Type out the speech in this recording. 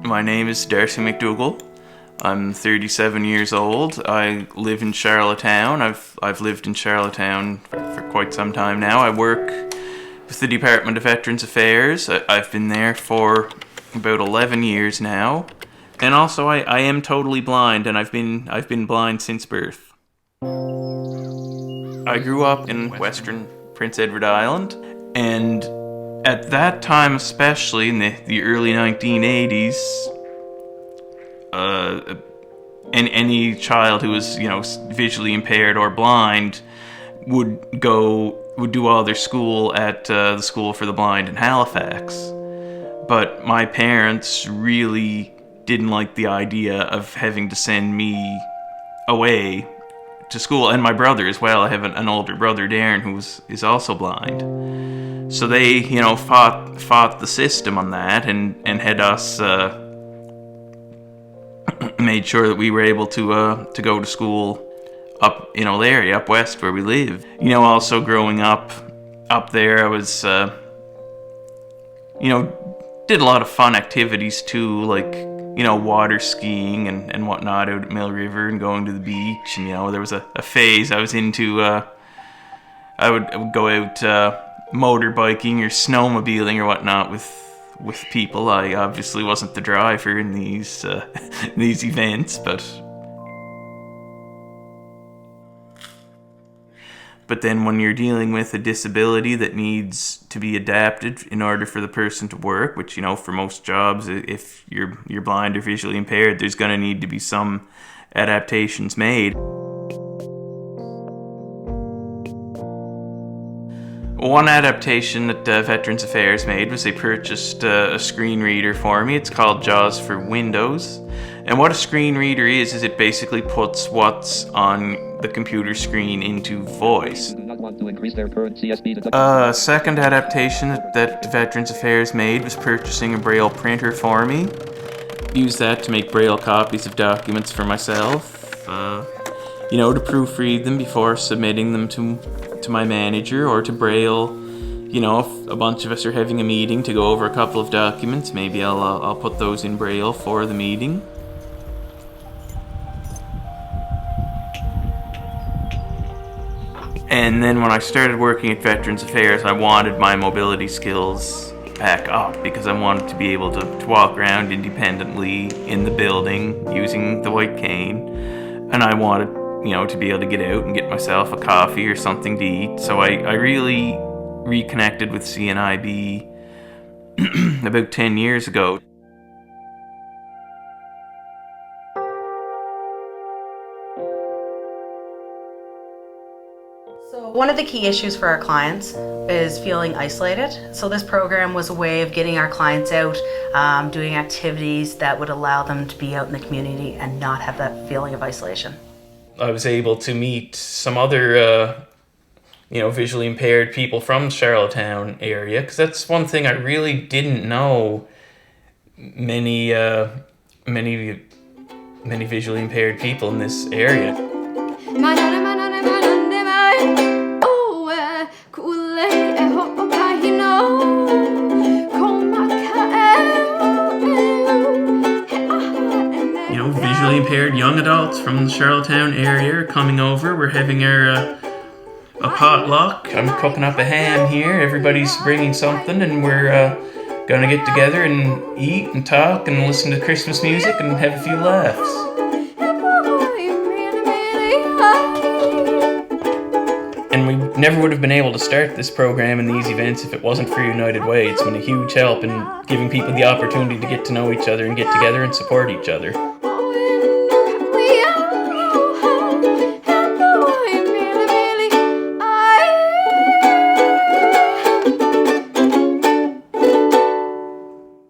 My name is Darcy McDougall. I'm 37 years old. I live in Charlottetown. I've lived in Charlottetown for quite some time now. I work with the Department of Veterans Affairs. I've been there for about 11 years now. And also I am totally blind, and I've been blind since birth. I grew up in Western Prince Edward Island, and at that time especially, in the early 1980s, any child who was, visually impaired or blind would do all their school at the School for the Blind in Halifax. But my parents really didn't like the idea of having to send me away to school, and my brother as well. I have an older brother, Darren, who is also blind. So they, fought the system on that, and had us made sure that we were able to go to school up, the area up west where we live. Also growing up there, I was, did a lot of fun activities too, like, water skiing and whatnot out at Mill River and going to the beach. And, there was a phase I was into, I would go out motorbiking or snowmobiling or whatnot with people. I obviously wasn't the driver in these events, But then when you're dealing with a disability that needs to be adapted in order for the person to work, which, for most jobs, if you're blind or visually impaired, there's going to need to be some adaptations made. One adaptation that Veterans Affairs made was they purchased a screen reader for me. It's called JAWS for Windows. And what a screen reader is it basically puts what's on the computer screen into voice. Second adaptation that Veterans Affairs made was purchasing a Braille printer for me. Use that to make Braille copies of documents for myself, to proofread them before submitting them to my manager, or to Braille. If a bunch of us are having a meeting to go over a couple of documents, maybe I'll put those in Braille for the meeting. And then when I started working at Veterans Affairs, I wanted my mobility skills back up, because I wanted to be able to walk around independently in the building using the white cane. And I wanted, to be able to get out and get myself a coffee or something to eat. So I really reconnected with CNIB about 10 years ago. So one of the key issues for our clients is feeling isolated. So this program was a way of getting our clients out, doing activities that would allow them to be out in the community and not have that feeling of isolation. I was able to meet some other, visually impaired people from the Charlottetown area, because that's one thing I really didn't know. Many visually impaired people in this area. Visually impaired young adults from the Charlottetown area are coming over. We're having a potluck. I'm cooking up a ham here. Everybody's bringing something, and we're gonna get together and eat and talk and listen to Christmas music and have a few laughs. And we never would have been able to start this program and these events if it wasn't for United Way. It's been a huge help in giving people the opportunity to get to know each other and get together and support each other.